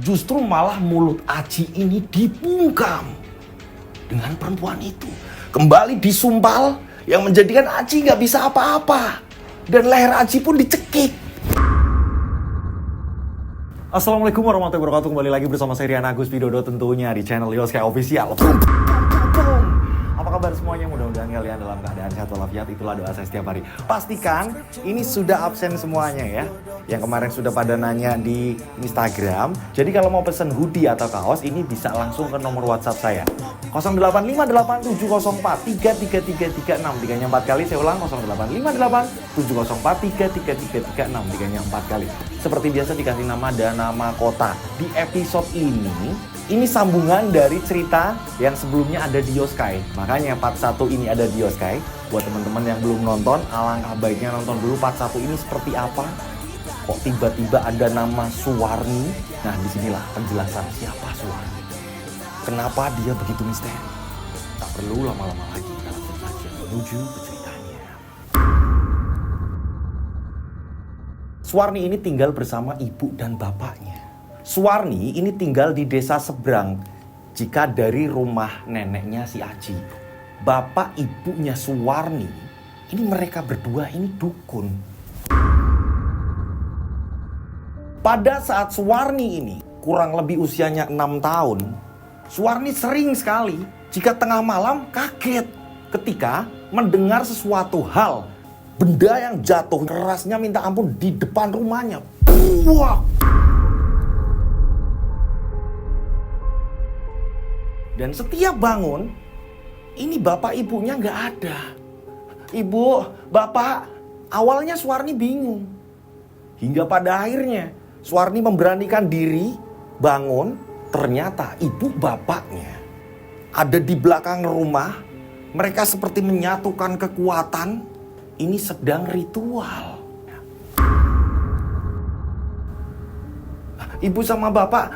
Justru malah mulut Aji ini dibungkam dengan perempuan itu. Kembali disumpal yang menjadikan Aji nggak bisa apa-apa. Dan leher Aji pun dicekik. Assalamualaikum warahmatullahi wabarakatuh. Kembali lagi bersama saya Rian Agus Widodo tentunya di channel Yoska Official. Apa kabar semuanya? Mudah-mudahan kalian dalam keadaan sehat walafiat. Itulah doa saya setiap hari. Pastikan ini sudah absen semuanya ya. Yang kemarin sudah pada nanya di Instagram. Jadi kalau mau pesen hoodie atau kaos ini bisa langsung ke nomor WhatsApp saya. 085870433336. Tiganya 4 kali. Saya ulang 085870433336. Tiganya 4 kali. Seperti biasa dikasih nama dan nama kota. Di episode ini sambungan dari cerita yang sebelumnya ada di Yoskai. Makanya part 1 ini ada di Yoskai. Buat teman-teman yang belum nonton, alangkah baiknya nonton dulu part 1 ini seperti apa. Kok tiba-tiba ada nama Suwarni. Nah disinilah penjelasan siapa Suwarni. Kenapa dia begitu misteri. Tak perlu lama-lama lagi, kita langsung saja menuju ke ceritanya. Suwarni ini tinggal bersama ibu dan bapaknya. Suwarni ini tinggal di desa seberang jika dari rumah neneknya si Aji. Bapak ibunya Suwarni, ini mereka berdua ini dukun. Pada saat Suwarni ini kurang lebih usianya 6 tahun, Suwarni sering sekali jika tengah malam kaget ketika mendengar sesuatu hal. Benda yang jatuh kerasnya minta ampun di depan rumahnya. Buak! Dan setiap bangun, ini bapak ibunya nggak ada. Ibu, bapak, awalnya Suwarni bingung. Hingga pada akhirnya, Suwarni memberanikan diri bangun. Ternyata ibu bapaknya ada di belakang rumah. Mereka seperti menyatukan kekuatan. Ini sedang ritual. Ibu sama bapak,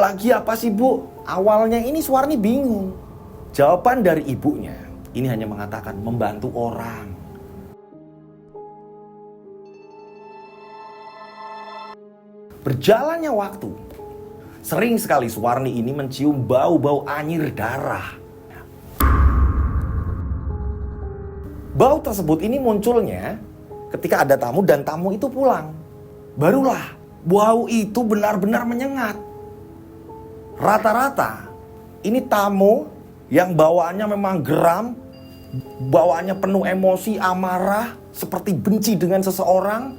lagi apa sih bu? Awalnya ini Suwarni bingung. Jawaban dari ibunya ini hanya mengatakan membantu orang. Berjalannya waktu, sering sekali Suwarni ini mencium bau-bau anyir darah. Bau tersebut ini munculnya ketika ada tamu dan tamu itu pulang. Barulah bau itu benar-benar menyengat. Rata-rata ini tamu yang bawaannya memang geram, bawaannya penuh emosi, amarah, seperti benci dengan seseorang.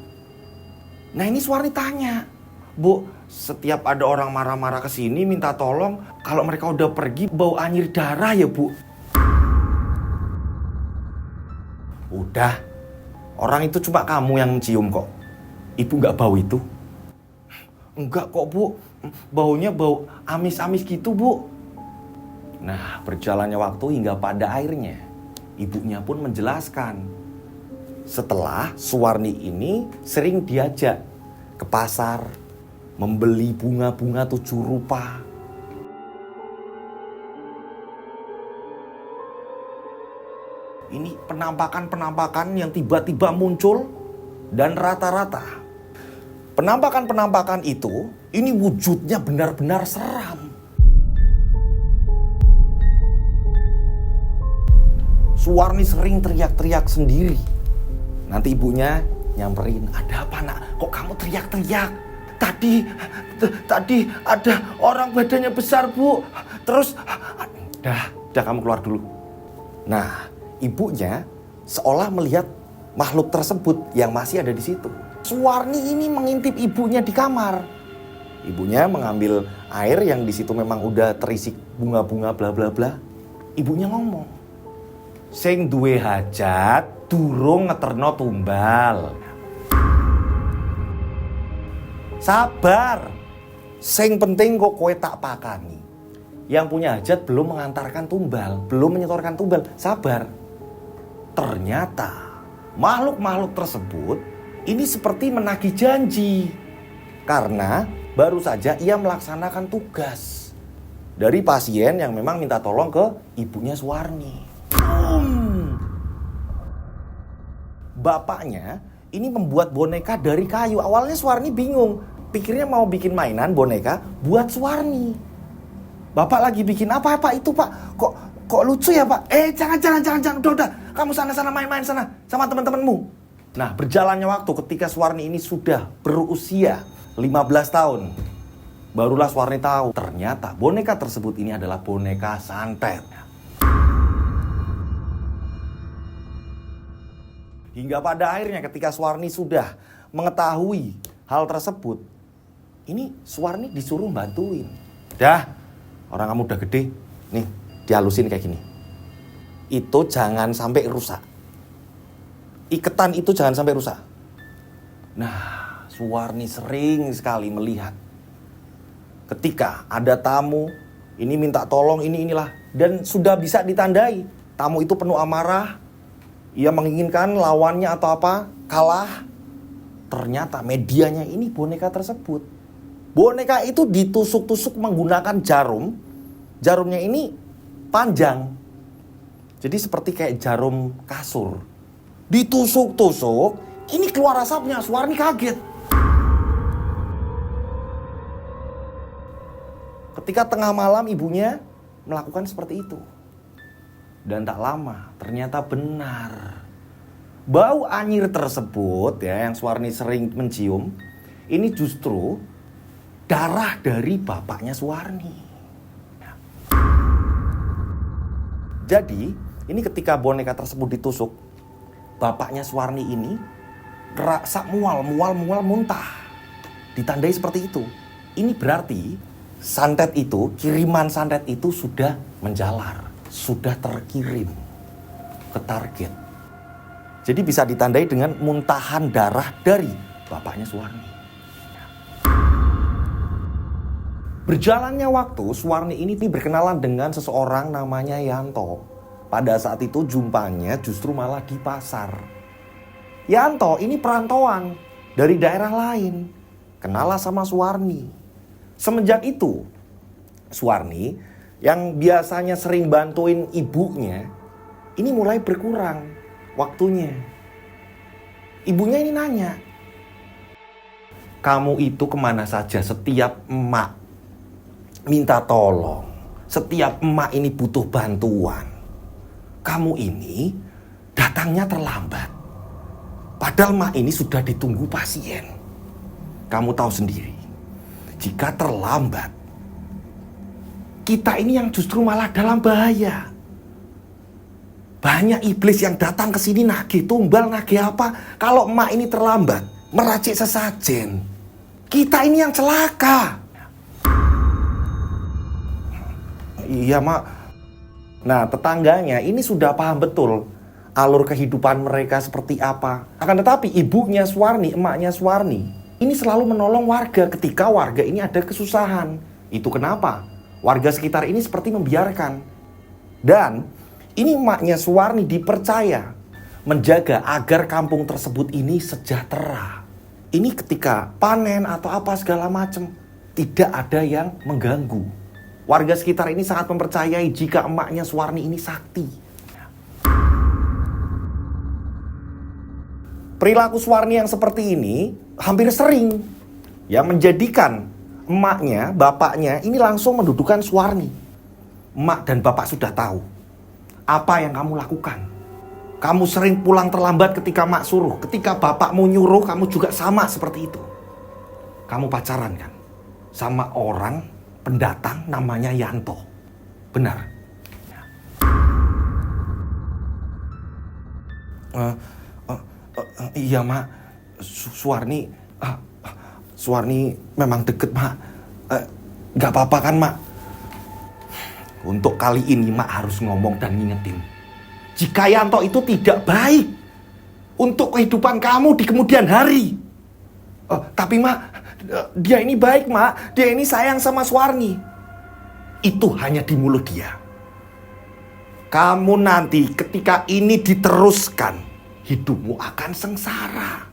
Nah ini Suwarni tanya, Bu, setiap ada orang marah-marah ke sini minta tolong, kalau mereka udah pergi bau anyir darah ya Bu? Udah, orang itu cuma kamu yang mencium kok. Ibu gak bau itu? Enggak kok Bu, baunya bau amis-amis gitu Bu. Nah berjalannya waktu hingga pada akhirnya ibunya pun menjelaskan. Setelah Suwarni ini sering diajak ke pasar membeli bunga-bunga 7 rupa. Ini penampakan-penampakan yang tiba-tiba muncul dan rata-rata penampakan-penampakan itu ini wujudnya benar-benar seram. Suwarni sering teriak-teriak sendiri. Nanti ibunya nyamperin, ada apa nak? Kok kamu teriak-teriak? Tadi ada orang badannya besar bu. Terus, udah kamu keluar dulu. Nah, ibunya seolah melihat makhluk tersebut yang masih ada di situ. Suwarni ini mengintip ibunya di kamar. Ibunya mengambil air yang di situ memang udah terisi bunga-bunga bla bla bla. Ibunya ngomong, sing duwe hajat durung ngeterno tumbal. Sabar. Sing penting kok kowe tak pakani. Yang punya hajat belum mengantarkan tumbal, belum menyetorkan tumbal. Sabar. Ternyata makhluk-makhluk tersebut ini seperti menagih janji. Karena baru saja ia melaksanakan tugas dari pasien yang memang minta tolong ke ibunya Suwarni. Bapaknya ini membuat boneka dari kayu. Awalnya Suwarni bingung. pikirnya mau bikin mainan boneka buat Suwarni. Bapak lagi bikin apa itu Pak? Kok lucu ya Pak? Jangan, udah. Kamu sana main-main sana sama teman-temanmu. Nah, berjalannya waktu ketika Suwarni ini sudah berusia 15 tahun. Barulah Suwarni tahu, ternyata boneka tersebut ini adalah boneka santet. Hingga pada akhirnya ketika Suwarni sudah mengetahui hal tersebut, ini Suwarni disuruh bantuin. Dah, orang kamu udah gede, nih dihalusin kayak gini. Itu jangan sampai rusak. Iketan itu jangan sampai rusak. Nah, Suwarni sering sekali melihat ketika ada tamu, ini minta tolong, inilah. Dan sudah bisa ditandai. Tamu itu penuh amarah. Ia menginginkan lawannya atau apa, kalah. Ternyata medianya ini boneka tersebut. Boneka itu ditusuk-tusuk menggunakan jarum. Jarumnya ini panjang. Jadi seperti kayak jarum kasur. Ditusuk-tusuk, ini keluar asapnya. Suwarni kaget. Ketika tengah malam ibunya melakukan seperti itu. Dan tak lama ternyata benar. Bau anyir tersebut ya yang Suwarni sering mencium, ini justru darah dari bapaknya Suwarni. Jadi ini ketika boneka tersebut ditusuk, bapaknya Suwarni ini rasa mual muntah. Ditandai seperti itu. Ini berarti santet itu, kiriman santet itu sudah menjalar, sudah terkirim ke target. Jadi bisa ditandai dengan muntahan darah dari bapaknya Suwarni. Berjalannya waktu, Suwarni ini berkenalan dengan seseorang namanya Yanto. Pada saat itu jumpanya justru malah di pasar. Yanto ini perantauan dari daerah lain. Kenalah sama Suwarni. Semenjak itu, Suwarni yang biasanya sering bantuin ibunya, ini mulai berkurang waktunya. Ibunya ini nanya, kamu itu kemana saja setiap emak minta tolong, setiap emak ini butuh bantuan. Kamu ini datangnya terlambat. Padahal emak ini sudah ditunggu pasien. Kamu tahu sendiri, jika terlambat, kita ini yang justru malah dalam bahaya. Banyak iblis yang datang ke sini nagih tumbal, nagih apa. Kalau emak ini terlambat, meracik sesajen, kita ini yang celaka. Iya mak. Nah tetangganya ini sudah paham betul alur kehidupan mereka seperti apa. Akan tetapi ibunya Suwarni, emaknya Suwarni, ini selalu menolong warga ketika warga ini ada kesusahan. Itu kenapa? Warga sekitar ini seperti membiarkan. Dan ini emaknya Suwarni dipercaya menjaga agar kampung tersebut ini sejahtera. Ini ketika panen atau apa segala macam, tidak ada yang mengganggu. Warga sekitar ini sangat mempercayai jika emaknya Suwarni ini sakti. Perilaku Suwarni yang seperti ini hampir sering yang menjadikan emaknya, bapaknya ini langsung mendudukan Suwarni. Emak dan bapak sudah tahu apa yang kamu lakukan. Kamu sering pulang terlambat ketika emak suruh. Ketika bapakmu nyuruh, kamu juga sama seperti itu. Kamu pacaran kan sama orang pendatang namanya Yanto. Benar? Iya mak, Suwarni memang deket mak. Gak apa-apa kan mak? Untuk kali ini mak harus ngomong dan ngingetin, jika Yanto itu tidak baik untuk kehidupan kamu di kemudian hari. Tapi mak, dia ini baik mak, dia ini sayang sama Suwarni. Itu hanya di mulut dia. Kamu nanti ketika ini diteruskan, hidupmu akan sengsara.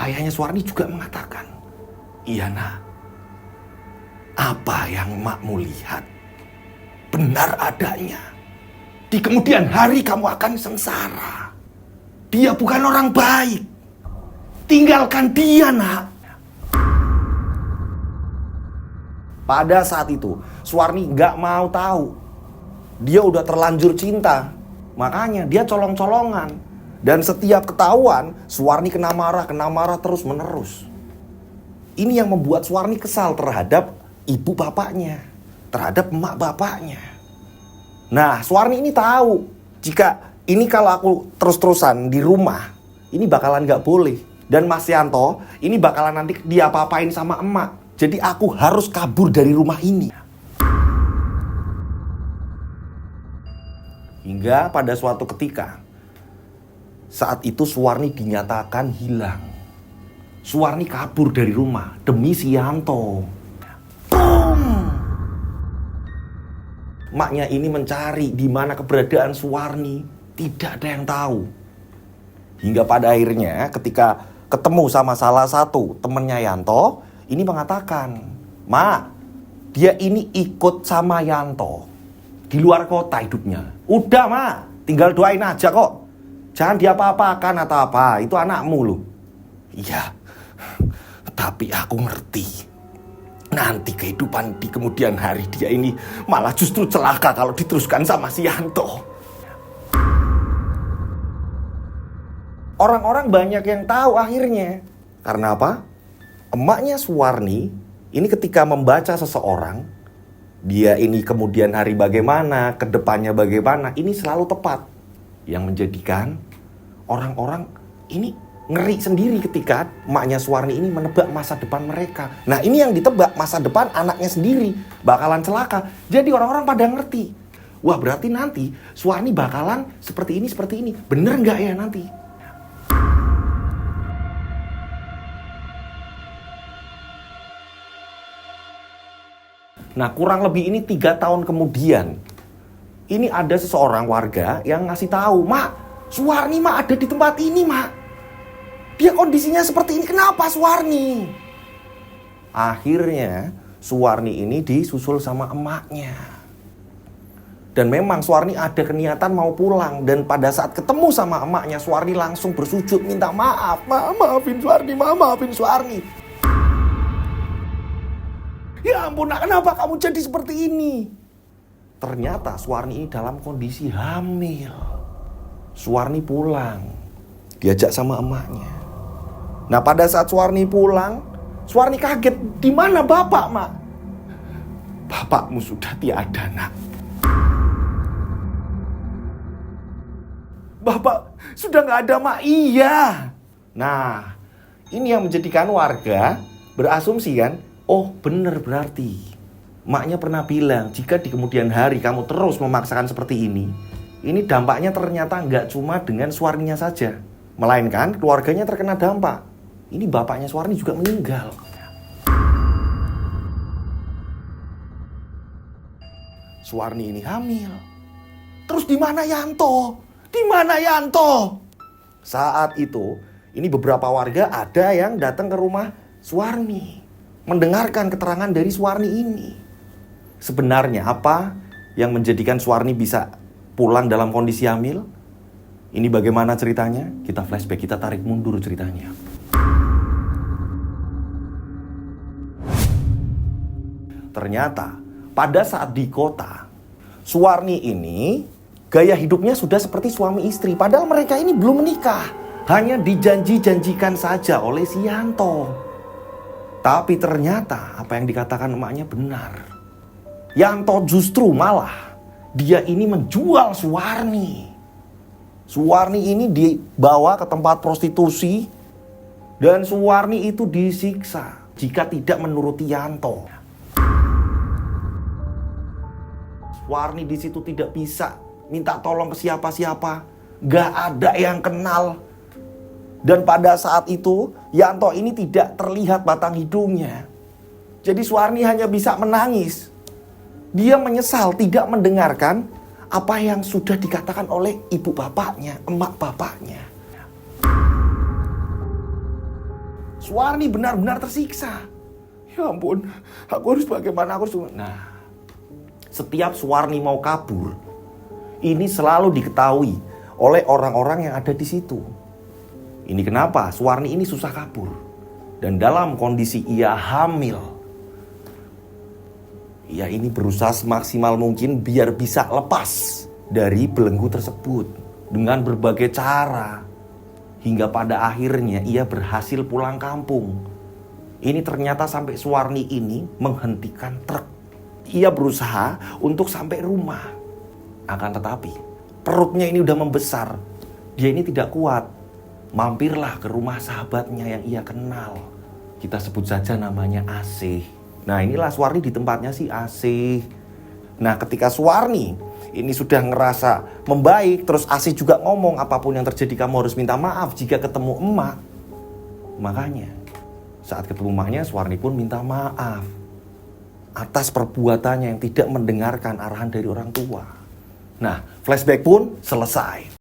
Ayahnya Suwarni juga mengatakan, iya nak, apa yang makmu lihat benar adanya. Di kemudian hari kamu akan sengsara. Dia bukan orang baik. tinggalkan dia, nak. Pada saat itu, Suwarni gak mau tahu. Dia udah terlanjur cinta. Makanya dia colong-colongan. Dan setiap ketahuan, Suwarni kena marah terus menerus. Ini yang membuat Suwarni kesal terhadap ibu bapaknya, terhadap emak bapaknya. Nah, Suwarni ini tahu, jika ini kalau aku terus-terusan di rumah, ini bakalan gak boleh. Dan Mas Yanto, ini bakalan nanti diapa-apain sama emak. Jadi aku harus kabur dari rumah ini. Hingga pada suatu ketika, saat itu Suwarni dinyatakan hilang. Suwarni kabur dari rumah demi si Yanto. Boom! Maknya ini mencari di mana keberadaan Suwarni. Tidak ada yang tahu. Hingga pada akhirnya ketika ketemu sama salah satu temennya Yanto, ini mengatakan, "Ma, dia ini ikut sama Yanto. Di luar kota hidupnya. Udah, Ma, tinggal doain aja kok. Jangan diapa-apakan atau apa, itu anakmu loh." Iya, tapi aku ngerti. Nanti kehidupan di kemudian hari dia ini malah justru celaka kalau diteruskan sama si Yanto. Orang-orang banyak yang tahu akhirnya. Karena apa? Emaknya Suwarni ini ketika membaca seseorang, dia ini kemudian hari bagaimana, kedepannya bagaimana, ini selalu tepat. Yang menjadikan orang-orang ini ngeri sendiri ketika emaknya Suwarni ini menebak masa depan mereka. Nah, ini yang ditebak masa depan anaknya sendiri bakalan celaka. Jadi orang-orang pada ngerti. Wah, berarti nanti Suwarni bakalan seperti ini, seperti ini. Bener nggak ya nanti? Nah, kurang lebih ini 3 tahun kemudian, ini ada seseorang warga yang ngasih tahu, "Mak, Suwarni mak ada di tempat ini, mak. Dia kondisinya seperti ini. Kenapa Suwarni?" Akhirnya Suwarni ini disusul sama emaknya. Dan memang Suwarni ada keniatan mau pulang. Dan pada saat ketemu sama emaknya, Suwarni langsung bersujud minta maaf. Maafin Suwarni, maafin Suwarni. Ya ampun, nak, kenapa kamu jadi seperti ini? Ternyata Suwarni ini dalam kondisi hamil. Suwarni pulang, diajak sama emaknya. Nah, pada saat Suwarni pulang, Suwarni kaget. Di mana bapak, mak? Bapakmu sudah tiada, nak. Bapak sudah nggak ada, mak. Iya. Nah, ini yang menjadikan warga berasumsi kan, oh bener berarti maknya pernah bilang jika di kemudian hari kamu terus memaksakan seperti ini dampaknya ternyata nggak cuma dengan Suwarninya saja, melainkan keluarganya terkena dampak. Ini bapaknya Suwarni juga meninggal. Suwarni ini hamil. Terus di mana Yanto? Di mana Yanto? Saat itu ini beberapa warga ada yang datang ke rumah Suwarni, mendengarkan keterangan dari Suwarni ini. Sebenarnya apa yang menjadikan Suwarni bisa pulang dalam kondisi hamil? Ini bagaimana ceritanya? Kita flashback, kita tarik mundur ceritanya. Ternyata pada saat di kota, Suwarni ini gaya hidupnya sudah seperti suami istri. Padahal mereka ini belum menikah. Hanya dijanji-janjikan saja oleh si Yanto. Tapi ternyata apa yang dikatakan emaknya benar. Yanto justru malah dia ini menjual Suwarni. Suwarni ini dibawa ke tempat prostitusi dan Suwarni itu disiksa jika tidak menuruti Yanto. Suwarni di situ tidak bisa minta tolong ke siapa-siapa, gak ada yang kenal. Dan pada saat itu Yanto ini tidak terlihat batang hidungnya. Jadi Suwarni hanya bisa menangis. Dia menyesal tidak mendengarkan apa yang sudah dikatakan oleh ibu bapaknya, emak bapaknya. Suwarni benar-benar tersiksa. Ya ampun, aku harus bagaimana? Nah, setiap Suwarni mau kabur, ini selalu diketahui oleh orang-orang yang ada di situ. Ini kenapa Suwarni ini susah kabur. Dan dalam kondisi ia hamil, ia ini berusaha semaksimal mungkin biar bisa lepas dari belenggu tersebut dengan berbagai cara. Hingga pada akhirnya ia berhasil pulang kampung. Ini ternyata sampai Suwarni ini menghentikan truk. Ia berusaha untuk sampai rumah. Akan tetapi perutnya ini udah membesar. Dia ini tidak kuat. Mampirlah ke rumah sahabatnya yang ia kenal. Kita sebut saja namanya Asih. Nah, inilah Suwarni di tempatnya si Asih. Nah, ketika Suwarni ini sudah ngerasa membaik, terus Asih juga ngomong, apapun yang terjadi kamu harus minta maaf jika ketemu emak. Makanya saat ketemu emaknya, Suwarni pun minta maaf atas perbuatannya yang tidak mendengarkan arahan dari orang tua. Nah, flashback pun selesai.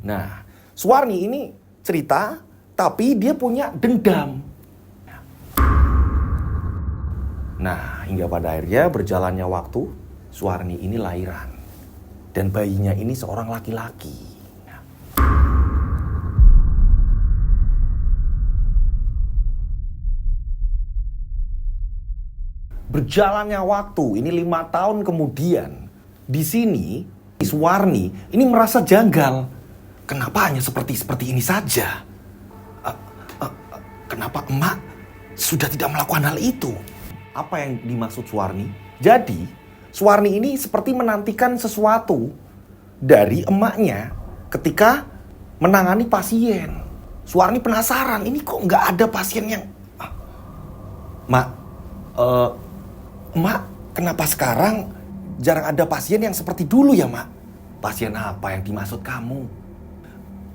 Nah, Suwarni ini cerita, tapi dia punya dendam. Nah, hingga pada akhirnya berjalannya waktu, Suwarni ini lahiran. Dan bayinya ini seorang laki-laki. Berjalannya waktu, ini 5 tahun kemudian, di sini Suwarni ini merasa janggal. Kenapa hanya seperti ini saja? Kenapa emak sudah tidak melakukan hal itu? Apa yang dimaksud Suwarni? Jadi, Suwarni ini seperti menantikan sesuatu dari emaknya ketika menangani pasien. Suwarni penasaran, ini kok nggak ada pasien yang... Mak, kenapa sekarang jarang ada pasien yang seperti dulu ya, Mak? Pasien apa yang dimaksud kamu?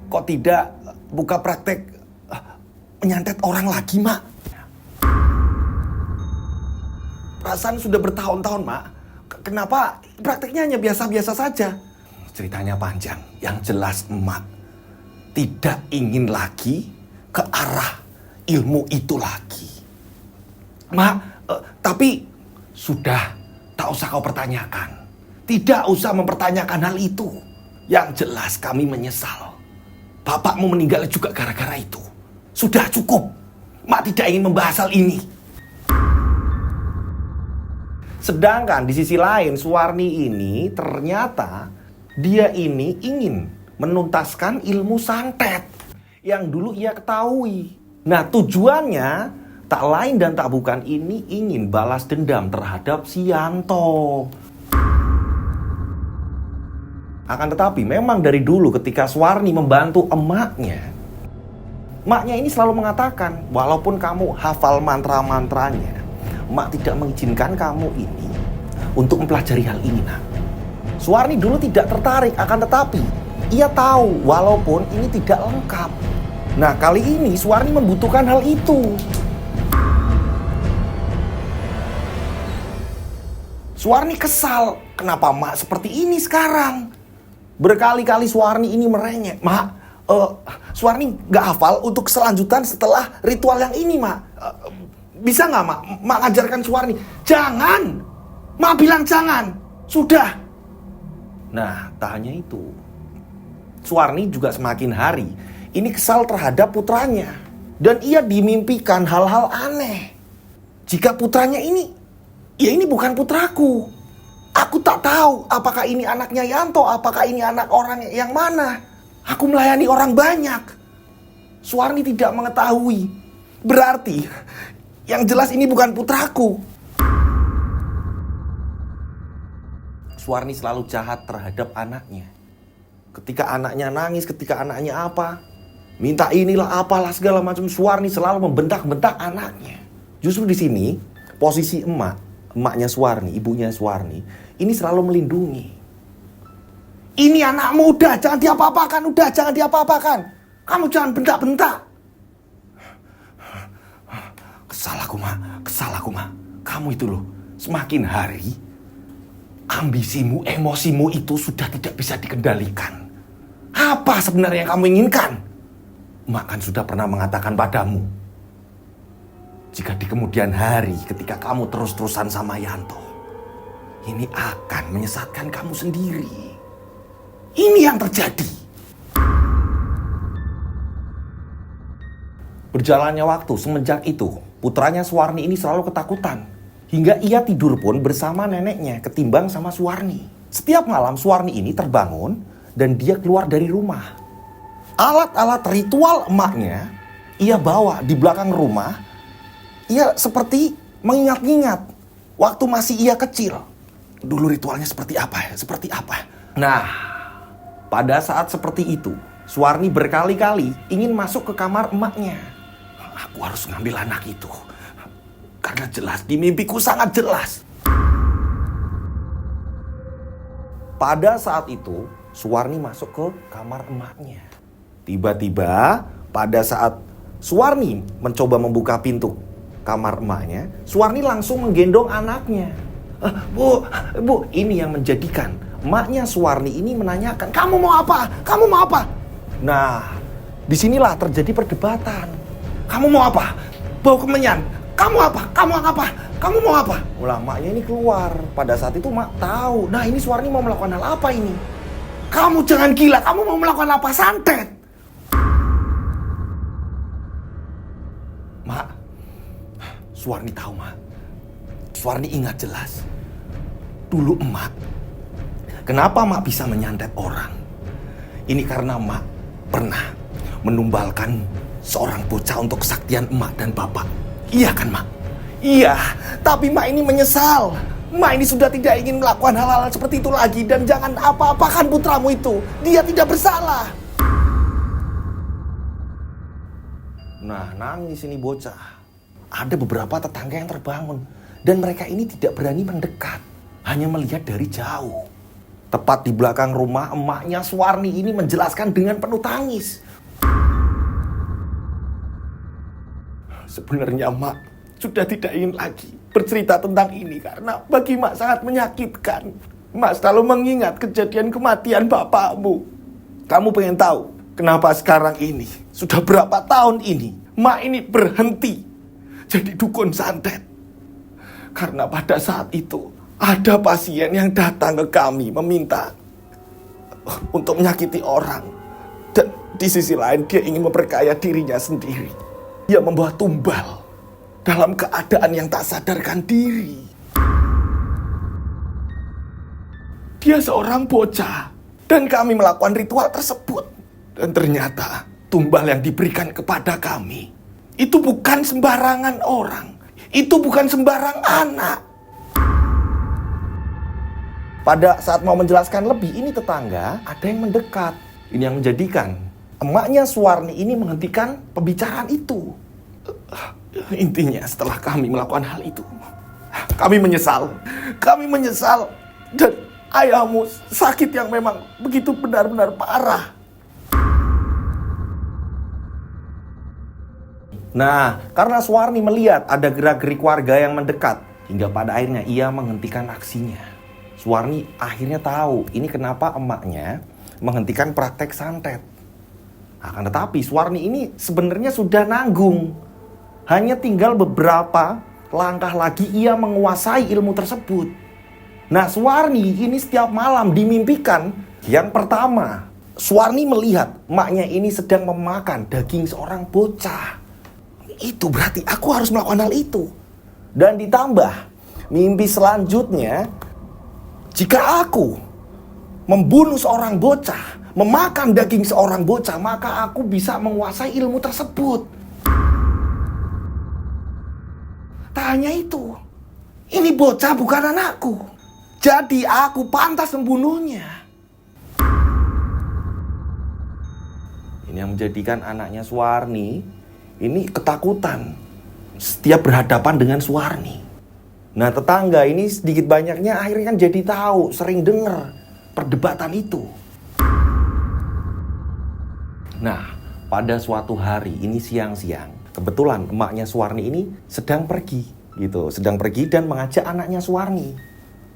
Kok tidak buka praktek menyantet orang lagi, Mak? Perasaan sudah bertahun-tahun, Mak. Kenapa prakteknya hanya biasa-biasa saja? Ceritanya panjang. Yang jelas emak tidak ingin lagi ke arah ilmu itu lagi. Mak, tapi sudah, tak usah kau pertanyakan. Tidak usah mempertanyakan hal itu. Yang jelas kami menyesal. Bapakmu meninggal juga gara-gara itu. Sudah cukup. Mak tidak ingin membahas hal ini. Sedangkan di sisi lain Suwarni ini ternyata dia ini ingin menuntaskan ilmu santet yang dulu ia ketahui. Nah, tujuannya tak lain dan tak bukan ini ingin balas dendam terhadap si Yanto. Akan tetapi memang dari dulu ketika Suwarni membantu emaknya ini selalu mengatakan, walaupun kamu hafal mantra-mantranya, emak tidak mengizinkan kamu ini untuk mempelajari hal ini, nak. Suwarni dulu tidak tertarik, akan tetapi ia tahu walaupun ini tidak lengkap. Nah, kali ini Suwarni membutuhkan hal itu. Suwarni kesal, kenapa mak seperti ini sekarang? Berkali-kali Suwarni ini merengek, mak. Suwarni gak hafal untuk selanjutan setelah ritual yang ini, mak. Bisa gak, mak? Mak ajarkan Suwarni. Jangan! Mak bilang jangan. Sudah. Nah, tak hanya itu. Suwarni juga semakin hari ini kesal terhadap putranya. Dan ia dimimpikan hal-hal aneh. Jika putranya ini, ya ini bukan putraku. Aku tak tahu apakah ini anaknya Yanto, apakah ini anak orang yang mana. Aku melayani orang banyak. Suwarni tidak mengetahui. Berarti yang jelas ini bukan putraku. Suwarni selalu jahat terhadap anaknya. Ketika anaknya nangis, ketika anaknya apa, minta inilah apalah segala macam, Suwarni selalu membentak-bentak anaknya. Justru di sini posisi emaknya Suwarni, ibunya Suwarni, ini selalu melindungi. Ini anak muda, jangan diapa-apakan, udah jangan diapa-apakan. Kamu jangan bentak-bentak. Kesal aku, Mak. Kamu itu loh, semakin hari ambisimu, emosimu itu sudah tidak bisa dikendalikan. Apa sebenarnya yang kamu inginkan? Mak kan sudah pernah mengatakan padamu, jika di kemudian hari ketika kamu terus-terusan sama Yanto, ini akan menyesatkan kamu sendiri. Ini yang terjadi. Berjalannya waktu semenjak itu, putranya Suwarni ini selalu ketakutan. Hingga ia tidur pun bersama neneknya ketimbang sama Suwarni. Setiap malam Suwarni ini terbangun dan dia keluar dari rumah. Alat-alat ritual emaknya ia bawa di belakang rumah. Ia seperti mengingat-ingat waktu masih ia kecil. Dulu ritualnya seperti apa ya? Seperti apa? Nah, pada saat seperti itu, Suwarni berkali-kali ingin masuk ke kamar emaknya. Aku harus ngambil anak itu. Karena jelas di mimpiku sangat jelas. Pada saat itu, Suwarni masuk ke kamar emaknya. Tiba-tiba pada saat Suwarni mencoba membuka pintu kamar emaknya, Suwarni langsung menggendong anaknya. Bu, ini yang menjadikan emaknya Suwarni ini menanyakan, kamu mau apa? Kamu mau apa? Nah, disinilah terjadi perdebatan. Kamu mau apa? Bau kemenyan. Kamu apa? Kamu apa? Kamu mau apa? Ulah emaknya ini keluar. Pada saat itu emak tahu. Nah, ini Suwarni mau melakukan hal apa ini? Kamu jangan gila. Kamu mau melakukan apa? Santet. Mak, Suwarni tahu, Mak. Suwarni ingat jelas. Dulu emak, kenapa emak bisa menyantet orang? Ini karena emak pernah menumbalkan seorang bocah untuk kesaktian emak dan bapak. Iya kan, Mak? Iya, tapi Mak ini menyesal. Mak ini sudah tidak ingin melakukan hal-hal seperti itu lagi. Dan jangan apa-apakan putramu itu. Dia tidak bersalah. Nah, nangis ini bocah. Ada beberapa tetangga yang terbangun. Dan mereka ini tidak berani mendekat. Hanya melihat dari jauh. Tepat di belakang rumah emaknya Suwarni ini menjelaskan dengan penuh tangis. Sebenarnya Mak sudah tidak ingin lagi bercerita tentang ini karena bagi Mak sangat menyakitkan. Mak selalu mengingat kejadian kematian bapakmu. Kamu pengen tahu kenapa sekarang ini, sudah berapa tahun ini, Mak ini berhenti jadi dukun santet. Karena pada saat itu ada pasien yang datang ke kami meminta untuk menyakiti orang. Dan di sisi lain dia ingin memperkaya dirinya sendiri. Dia membawa tumbal dalam keadaan yang tak sadarkan diri. Dia seorang bocah dan kami melakukan ritual tersebut. Dan ternyata tumbal yang diberikan kepada kami itu bukan sembarangan orang. Itu bukan sembarang anak. Pada saat mau menjelaskan lebih, ini tetangga ada yang mendekat. Ini yang menjadikan emaknya Suwarni ini menghentikan pembicaraan itu. Intinya setelah kami melakukan hal itu, kami menyesal. Kami menyesal. Dan ayahmu sakit yang memang begitu benar-benar parah. Nah, karena Suwarni melihat ada gerak-gerik warga yang mendekat, hingga pada akhirnya ia menghentikan aksinya. Suwarni akhirnya tahu ini kenapa emaknya menghentikan praktek santet. Akan tetapi Suwarni ini sebenarnya sudah nanggung. Hanya tinggal beberapa langkah lagi ia menguasai ilmu tersebut. Nah, Suwarni ini setiap malam dimimpikan. Yang pertama, Suwarni melihat emaknya ini sedang memakan daging seorang bocah. Itu berarti aku harus melakukan hal itu. Dan ditambah mimpi selanjutnya, jika aku membunuh seorang bocah, memakan daging seorang bocah, maka aku bisa menguasai ilmu tersebut. Tak hanya itu, ini bocah bukan anakku. Jadi aku pantas membunuhnya. Ini yang menjadikan anaknya Suwarni ini ketakutan setiap berhadapan dengan Suwarni. Nah, tetangga ini sedikit banyaknya akhirnya kan jadi tahu, sering dengar perdebatan itu. Nah, pada suatu hari ini siang-siang, kebetulan emaknya Suwarni ini sedang pergi gitu, sedang pergi dan mengajak anaknya Suwarni.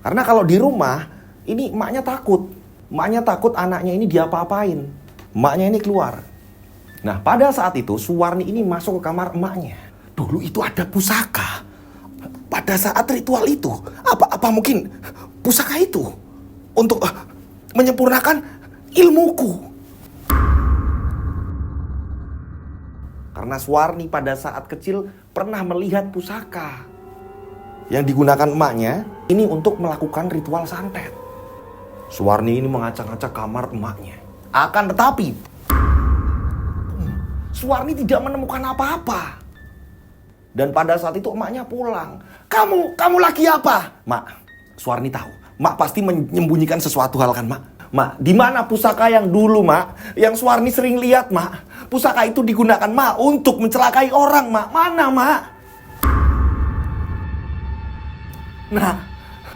Karena kalau di rumah ini emaknya takut. Emaknya takut anaknya ini diapa-apain. Emaknya ini keluar. Nah, pada saat itu Suwarni ini masuk ke kamar emaknya. Dulu itu ada pusaka. Pada saat ritual itu, apa mungkin pusaka itu untuk menyempurnakan ilmuku? Karena Suwarni pada saat kecil pernah melihat pusaka yang digunakan emaknya ini untuk melakukan ritual santet. Suwarni ini mengacak-acak kamar emaknya. Akan tetapi Suwarni tidak menemukan apa-apa. Dan pada saat itu emaknya pulang. Kamu lagi apa? Mak, Suwarni tahu. Mak pasti menyembunyikan sesuatu hal kan, Mak? Mak, di mana pusaka yang dulu, Mak? Yang Suwarni sering lihat, Mak. Pusaka itu digunakan, Mak, untuk mencelakai orang, Mak. Mana, Mak? Nah,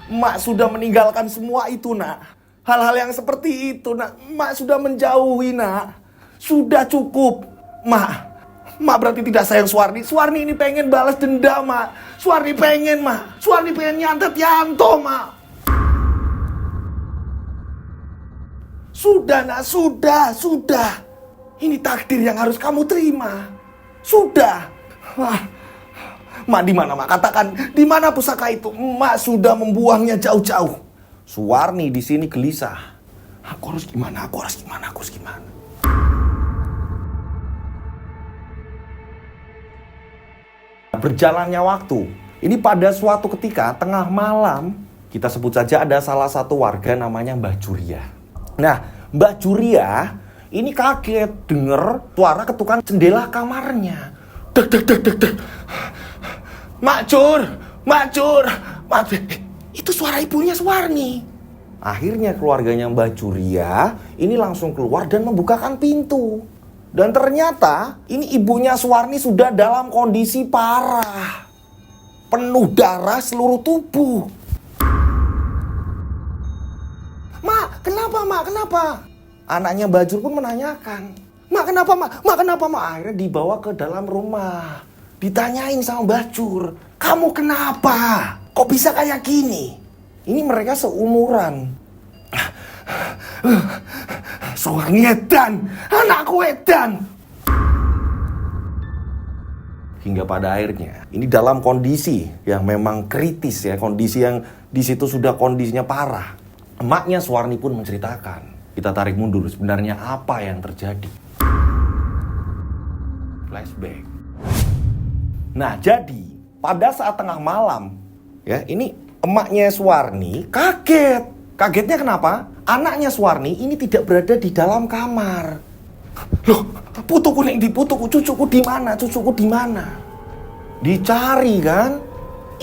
Mak sudah meninggalkan semua itu, Nak. Hal-hal yang seperti itu, Nak. Mak sudah menjauhi, Nak. Sudah cukup, Mak. Mak berarti tidak sayang Suwarni. Suwarni ini pengen balas dendam, Mak. Suwarni pengen, Mak. Suwarni pengen nyantet Yanto, Mak. Sudah, Nak. Sudah. Ini takdir yang harus kamu terima. Sudah. Mak, di mana, Mak? Katakan, di mana pusaka itu? Mak sudah membuangnya jauh-jauh. Suwarni di sini gelisah. Aku harus gimana? Berjalannya waktu. Ini pada suatu ketika tengah malam, kita sebut saja ada salah satu warga namanya Mbah Juria. Nah, Mbah Juria ini kaget dengar suara ketukan jendela kamarnya. Dek. Mak Jur. Itu suara ibunya Suwarni. Akhirnya keluarganya Mbah Juria ini langsung keluar dan membukakan pintu. Dan ternyata ini ibunya Suwarni sudah dalam kondisi parah. Penuh darah seluruh tubuh. Mak, kenapa? Anaknya Bajur pun menanyakan. Mak, kenapa, Mak? Akhirnya dibawa ke dalam rumah. Ditanyain sama Bajur. Kamu kenapa? Kok bisa kayak gini? Ini mereka seumuran. Suwarni edan, anakku edan. Hingga pada akhirnya, ini dalam kondisi yang memang kritis ya, kondisi yang di situ sudah kondisinya parah. Emaknya Suwarni pun menceritakan. Kita tarik mundur, sebenarnya apa yang terjadi? Flashback. Nah, jadi pada saat tengah malam, ya ini emaknya Suwarni kaget. Kagetnya kenapa? Anaknya Suwarni ini tidak berada di dalam kamar. Loh, cucuku di mana? Dicari kan?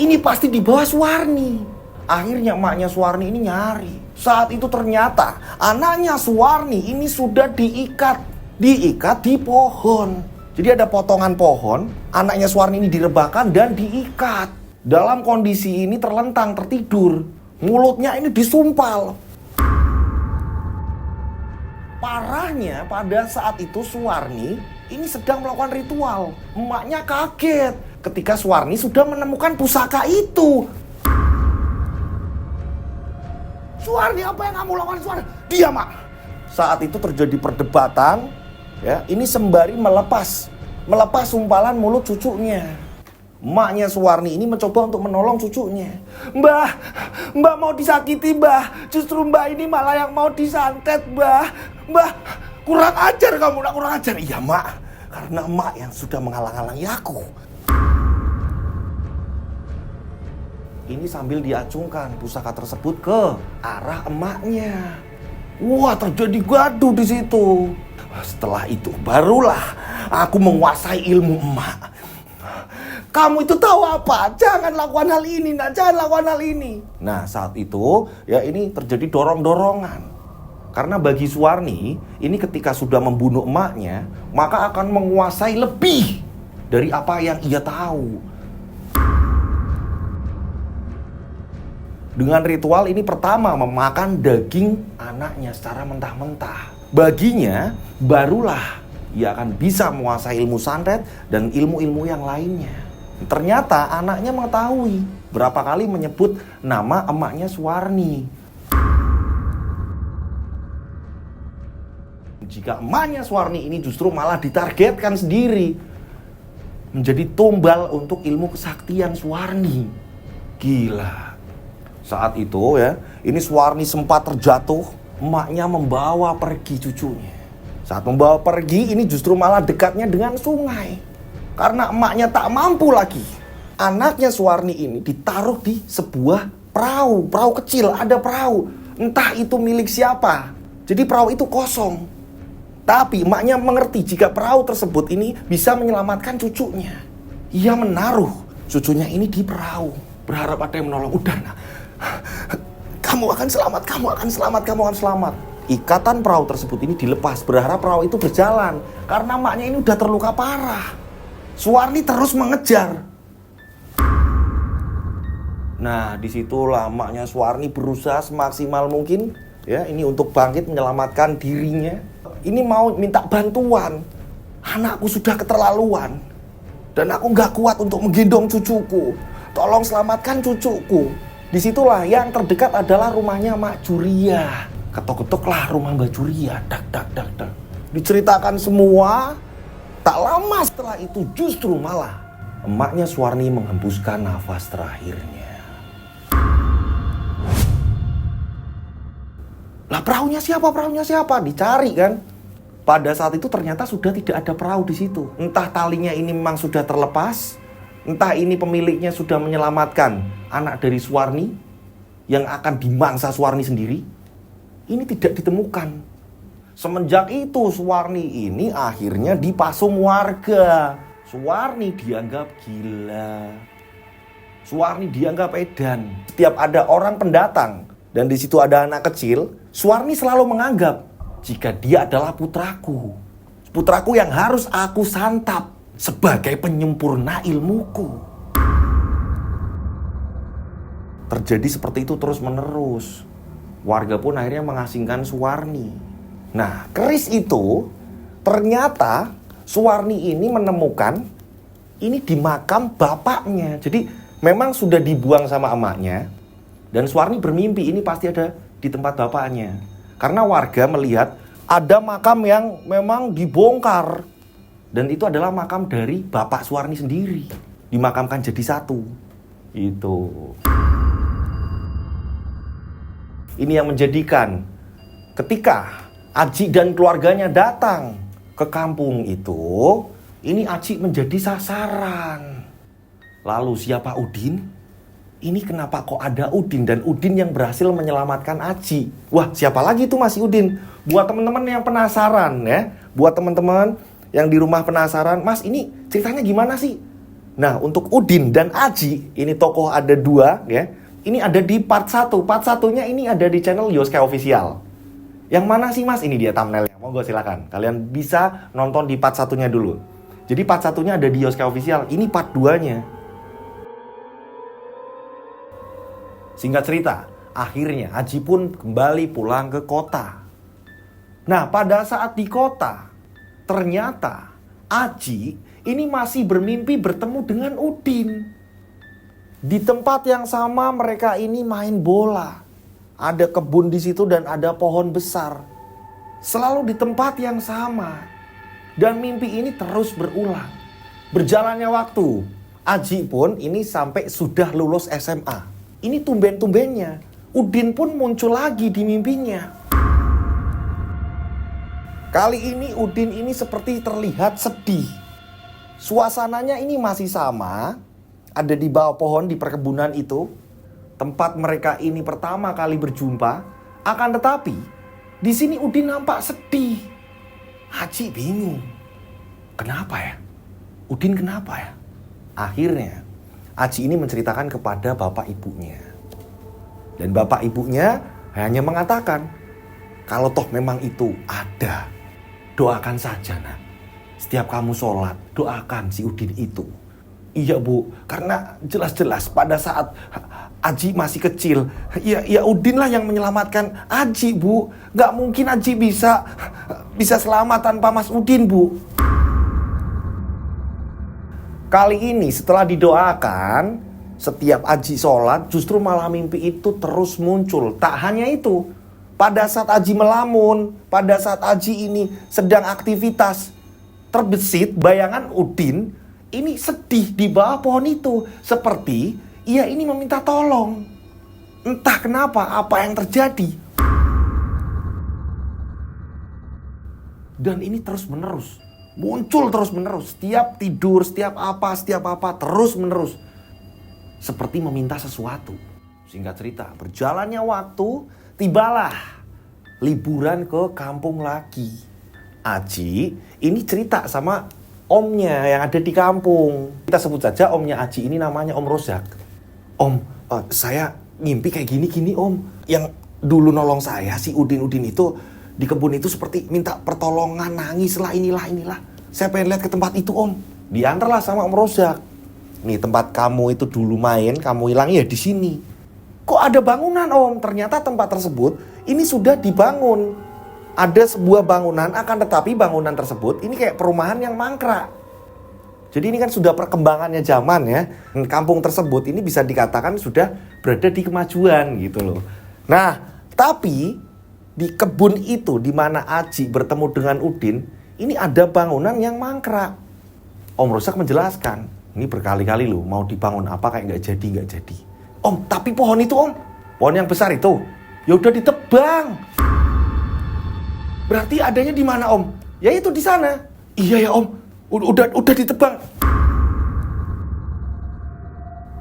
Ini pasti di bawah Suwarni. Akhirnya emaknya Suwarni ini nyari. Saat itu ternyata anaknya Suwarni ini sudah diikat di pohon. Jadi ada potongan pohon, anaknya Suwarni ini direbahkan dan diikat. Dalam kondisi ini terlentang, tertidur. Mulutnya ini disumpal. Parahnya pada saat itu Suwarni ini sedang melakukan ritual. Emaknya kaget ketika Suwarni sudah menemukan pusaka itu. Suwarni, apa yang kamu lakukan, Suwarni? Diam, Mak. Saat itu terjadi perdebatan, ya. Ini sembari melepas sumpalan mulut cucunya. Emaknya Suwarni ini mencoba untuk menolong cucunya. Mbah mau disakiti, Mbah. Justru Mbah ini malah yang mau disantet, Mbah. Mbah, kurang ajar kamu, nak, kurang ajar. Iya, Mak. Karena Mak yang sudah menghalang-halangi aku. Ini sambil diacungkan pusaka tersebut ke arah emaknya. Wah, terjadi gaduh di situ. Setelah itu barulah aku menguasai ilmu emak. Kamu itu tahu apa? Jangan lakukan hal ini, nak. Jangan lakukan hal ini. Nah, saat itu ya ini terjadi dorong-dorongan. Karena bagi Suwarni, ini ketika sudah membunuh emaknya, maka akan menguasai lebih dari apa yang ia tahu. Dengan ritual ini pertama memakan daging anaknya secara mentah-mentah. Baginya barulah ia akan bisa menguasai ilmu santet dan ilmu-ilmu yang lainnya. Ternyata anaknya mengetahui berapa kali menyebut nama emaknya Suwarni. Jika emaknya Suwarni ini justru malah ditargetkan sendiri menjadi tumbal untuk ilmu kesaktian Suwarni. Gila. Saat itu ya, ini Suwarni sempat terjatuh, emaknya membawa pergi cucunya. Saat membawa pergi, ini justru malah dekatnya dengan sungai. Karena emaknya tak mampu lagi, anaknya Suwarni ini ditaruh di sebuah perahu kecil, ada perahu. Entah itu milik siapa. Jadi perahu itu kosong. Tapi emaknya mengerti jika perahu tersebut ini bisa menyelamatkan cucunya. Ia menaruh cucunya ini di perahu, berharap ada yang menolong. Udah, nah, kamu akan selamat, kamu akan selamat, kamu akan selamat. Ikatan perahu tersebut ini dilepas, berharap perahu itu berjalan. Karena emaknya ini udah terluka parah. Suwarni terus mengejar. Nah, disitulah emaknya Suwarni berusaha semaksimal mungkin, ya, ini untuk bangkit menyelamatkan dirinya. Ini mau minta bantuan. Anakku sudah keterlaluan. Dan aku gak kuat untuk menggendong cucuku. Tolong selamatkan cucuku. Disitulah yang terdekat adalah rumahnya Mak Juria. Ketok-ketoklah rumah Mbak Juria. Dak. Diceritakan semua. Tak lama setelah itu justru malah emaknya Suwarni menghembuskan nafas terakhirnya. Lah perahunya siapa? Dicari kan. Pada saat itu ternyata sudah tidak ada perahu di situ. Entah talinya ini memang sudah terlepas, entah ini pemiliknya sudah menyelamatkan anak dari Suwarni yang akan dimangsa Suwarni sendiri. Ini tidak ditemukan. Semenjak itu Suwarni ini akhirnya dipasung warga. Suwarni dianggap gila. Suwarni dianggap edan. Setiap ada orang pendatang dan di situ ada anak kecil, Suwarni selalu menganggap jika dia adalah putraku. Putraku yang harus aku santap sebagai penyempurna ilmuku. Terjadi seperti itu terus menerus. Warga pun akhirnya mengasingkan Suwarni. Nah, keris itu ternyata Suwarni ini menemukan ini di makam bapaknya. Jadi memang sudah dibuang sama emaknya. Dan Suwarni bermimpi ini pasti ada di tempat bapaknya. Karena warga melihat ada makam yang memang dibongkar. Dan itu adalah makam dari bapak Suwarni sendiri. Dimakamkan jadi satu. Itu. Ini yang menjadikan ketika Aji dan keluarganya datang ke kampung itu, ini Aji menjadi sasaran. Lalu siapa Udin? Ini kenapa kok ada Udin dan Udin yang berhasil menyelamatkan Aji? Wah, siapa lagi itu Mas Udin? Buat teman-teman yang penasaran ya, buat teman-teman yang di rumah penasaran, Mas ini ceritanya gimana sih? Nah, untuk Udin dan Aji, ini tokoh ada dua ya. Ini ada di part 1. Part 1-nya ini ada di channel Yoska Official. Yang mana sih Mas? Ini dia thumbnailnya. Monggo silakan. Kalian bisa nonton di part 1-nya dulu. Jadi part 1-nya ada di Yoska Official. Ini part 2-nya. Singkat cerita, akhirnya Aji pun kembali pulang ke kota. Nah, pada saat di kota, ternyata Aji ini masih bermimpi bertemu dengan Udin. Di tempat yang sama mereka ini main bola. Ada kebun di situ dan ada pohon besar. Selalu di tempat yang sama. Dan mimpi ini terus berulang. Berjalannya waktu, Aji pun ini sampai sudah lulus SMA. Ini tumben-tumbennya Udin pun muncul lagi di mimpinya. Kali ini Udin ini seperti terlihat sedih. Suasananya ini masih sama. Ada di bawah pohon di perkebunan itu, tempat mereka ini pertama kali berjumpa. Akan tetapi, di sini Udin nampak sedih. Aji bingung. Kenapa ya? Udin kenapa ya? Akhirnya, Aji ini menceritakan kepada bapak ibunya. Dan bapak ibunya hanya mengatakan, kalau toh memang itu ada, doakan saja nak. Setiap kamu sholat, doakan si Udin itu. Iya bu, karena jelas-jelas pada saat Aji masih kecil, ya Udin lah yang menyelamatkan Aji bu. Gak mungkin Aji bisa selamat tanpa Mas Udin bu. Kali ini setelah didoakan, setiap Aji sholat justru malah mimpi itu terus muncul. Tak hanya itu, pada saat Aji melamun, pada saat Aji ini sedang aktivitas, terbesit bayangan Udin ini sedih di bawah pohon itu. Seperti ia ini meminta tolong. Entah kenapa, apa yang terjadi. Dan ini terus menerus. Muncul terus-menerus, setiap tidur, setiap apa, terus-menerus. Seperti meminta sesuatu. Singkat cerita, berjalannya waktu, tibalah liburan ke kampung lagi. Aji ini cerita sama omnya yang ada di kampung. Kita sebut saja omnya Aji ini namanya Om Rozak. Om, saya ngimpi kayak gini om. Yang dulu nolong saya, si Udin itu di kebun itu seperti minta pertolongan, nangis lah, inilah. Saya pengen lihat ke tempat itu om. Diantarlah sama Om Rozak. Nih tempat kamu itu dulu main, kamu hilang ya di sini. Kok ada bangunan om? Ternyata tempat tersebut ini sudah dibangun. Ada sebuah bangunan, akan tetapi bangunan tersebut ini kayak perumahan yang mangkrak. Jadi ini kan sudah perkembangannya zaman ya. Kampung tersebut ini bisa dikatakan sudah berada di kemajuan gitu loh. Nah, tapi di kebun itu di mana Aji bertemu dengan Udin, ini ada bangunan yang mangkrak. Om Rozak menjelaskan, ini berkali-kali loh mau dibangun apa kayak nggak jadi. Om, tapi pohon itu om, pohon yang besar itu, ya udah ditebang. Berarti adanya di mana om? Ya itu di sana. Iya ya om, udah ditebang.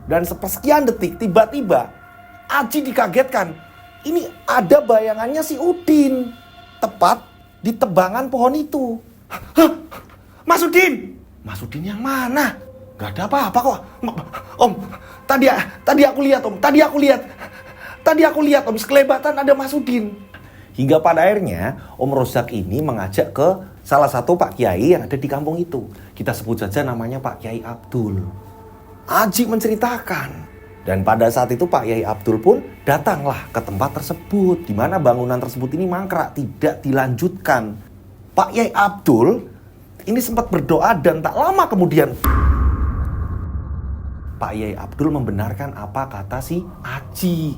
Dan sepersekian detik tiba-tiba Aji dikagetkan. Ini ada bayangannya si Udin. Tepat di tebangan pohon itu. Hah? Mas Udin! Mas Udin yang mana? Gak ada apa-apa kok. Om, tadi aku lihat om. Tadi aku lihat om, sekelebatan ada Mas Udin. Hingga pada akhirnya Om Rozak ini mengajak ke salah satu Pak Kiai yang ada di kampung itu. Kita sebut saja namanya Pak Kiai Abdul. Aji menceritakan. Dan pada saat itu Pak Kiai Abdul pun datanglah ke tempat tersebut. Di mana bangunan tersebut ini mangkrak, tidak dilanjutkan. Pak Kiai Abdul ini sempat berdoa dan tak lama kemudian Pak Kiai Abdul membenarkan apa kata si Aji.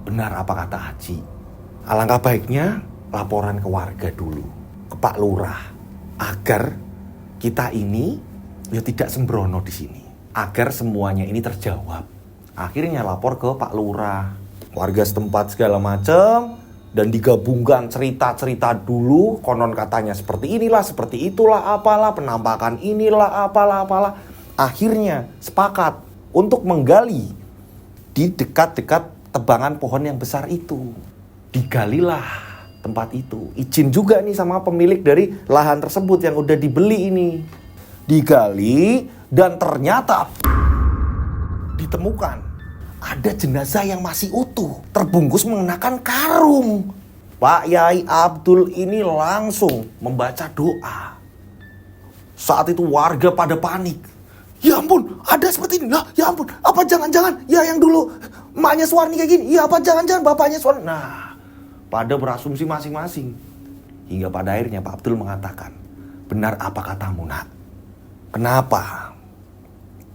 Benar apa kata Aji. Alangkah baiknya laporan ke warga dulu, ke Pak Lurah, agar kita ini ya tidak sembrono di sini, agar semuanya ini terjawab. Akhirnya lapor ke Pak Lurah, warga setempat segala macam, dan digabungkan cerita-cerita dulu, konon katanya seperti inilah, seperti itulah, apalah, penampakan inilah, apalah. Akhirnya sepakat untuk menggali di dekat-dekat tebangan pohon yang besar itu. Digalilah tempat itu. Izin juga nih sama pemilik dari lahan tersebut yang udah dibeli ini. Digali dan ternyata ditemukan ada jenazah yang masih utuh, terbungkus mengenakan karung. Pak Kiai Abdul ini langsung membaca doa. Saat itu warga pada panik. Ya ampun, ada seperti ini lah. Ya ampun, apa jangan-jangan ya yang dulu emaknya Suwarni kayak gini. Ya apa jangan-jangan bapaknya Suwarni. Nah, pada berasumsi masing-masing. Hingga pada akhirnya Pak Abdul mengatakan, benar apa katamu nak? Kenapa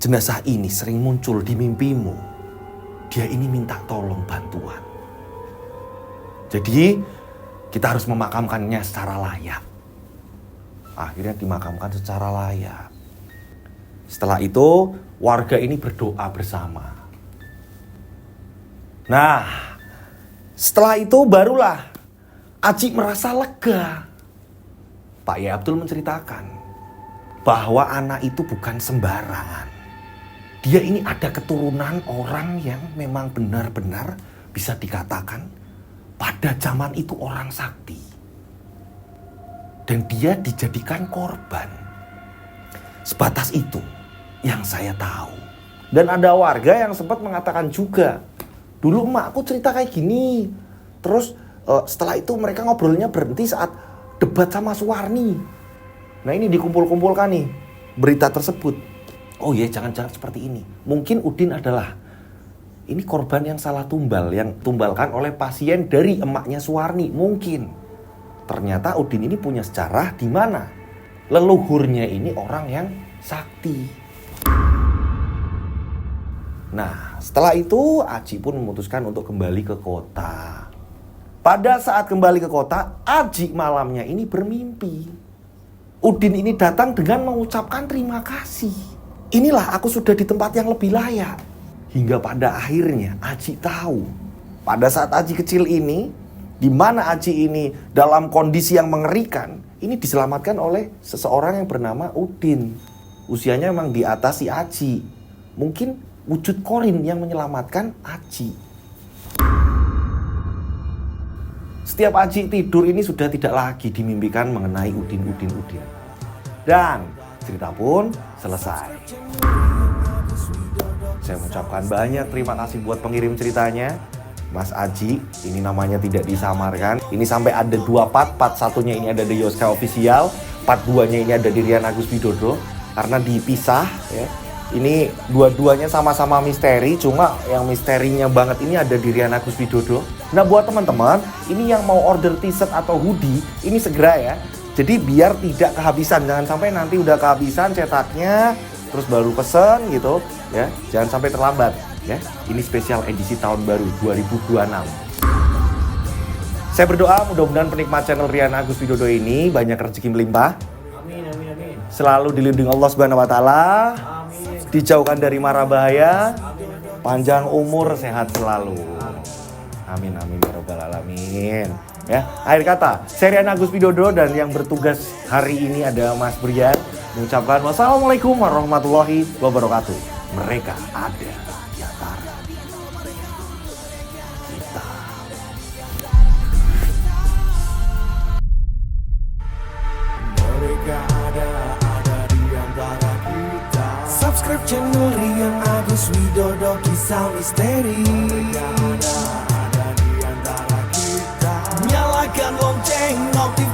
jenazah ini sering muncul di mimpimu? Dia ini minta tolong bantuan. Jadi kita harus memakamkannya secara layak. Akhirnya dimakamkan secara layak. Setelah itu warga ini berdoa bersama. Nah, setelah itu barulah Aji merasa lega. Pak Kiai Abdul menceritakan bahwa anak itu bukan sembarangan. Dia ini ada keturunan orang yang memang benar-benar bisa dikatakan pada zaman itu orang sakti. Dan dia dijadikan korban. Sebatas itu yang saya tahu. Dan ada warga yang sempat mengatakan juga, dulu emakku cerita kayak gini. Terus setelah itu mereka ngobrolnya berhenti saat debat sama Suwarni. Nah ini dikumpul-kumpulkan nih berita tersebut. Oh iya, jangan-jangan seperti ini. Mungkin Udin adalah ini korban yang salah tumbal, yang tumbalkan oleh pasien dari emaknya Suwarni. Mungkin. Ternyata Udin ini punya sejarah di mana leluhurnya ini orang yang sakti. Nah, setelah itu Aji pun memutuskan untuk kembali ke kota. Pada saat kembali ke kota, Aji malamnya ini bermimpi. Udin ini datang dengan mengucapkan terima kasih. Inilah aku sudah di tempat yang lebih layak. Hingga pada akhirnya Aji tahu. Pada saat Aji kecil ini, di mana Aji ini dalam kondisi yang mengerikan, ini diselamatkan oleh seseorang yang bernama Udin. Usianya memang di atas si Aji. Mungkin wujud Korin yang menyelamatkan Aji. Setiap Aji tidur ini sudah tidak lagi dimimpikan mengenai Udin. Dan cerita pun selesai. Saya mengucapkan banyak terima kasih buat pengirim ceritanya, Mas Aji. Ini namanya tidak disamarkan. Ini sampai ada 2 part 1-nya ini ada di Yoska Official, part 2-nya ini ada di Rian Agus Widodo. Karena dipisah ya. Ini dua-duanya sama-sama misteri, cuma yang misterinya banget ini ada di Rian Agus Widodo. Nah, buat teman-teman, ini yang mau order t-shirt atau hoodie, ini segera ya. Jadi biar tidak kehabisan, jangan sampai nanti udah kehabisan cetaknya terus baru pesen gitu ya. Jangan sampai terlambat ya. Ini spesial edisi tahun baru 2026. Saya berdoa mudah-mudahan penikmat channel Rian Agus Widodo ini banyak rezeki melimpah. Amin. Selalu dilindungi Allah Subhanahu wa taala. Amin. Dijauhkan dari mara bahaya. Panjang umur, sehat selalu. Amin ya rabbal alamin. Ya, akhir kata, saya Rian Agus Widodo dan yang bertugas hari ini ada Mas Brian mengucapkan wassalamualaikum warahmatullahi wabarakatuh. Mereka ada di antara kita. Mereka ada di antara kita. Subscribe channel Rian Agus Widodo, kisah misteri. Mereka ada di antara kita. Nyalakan lonceng notifikasi.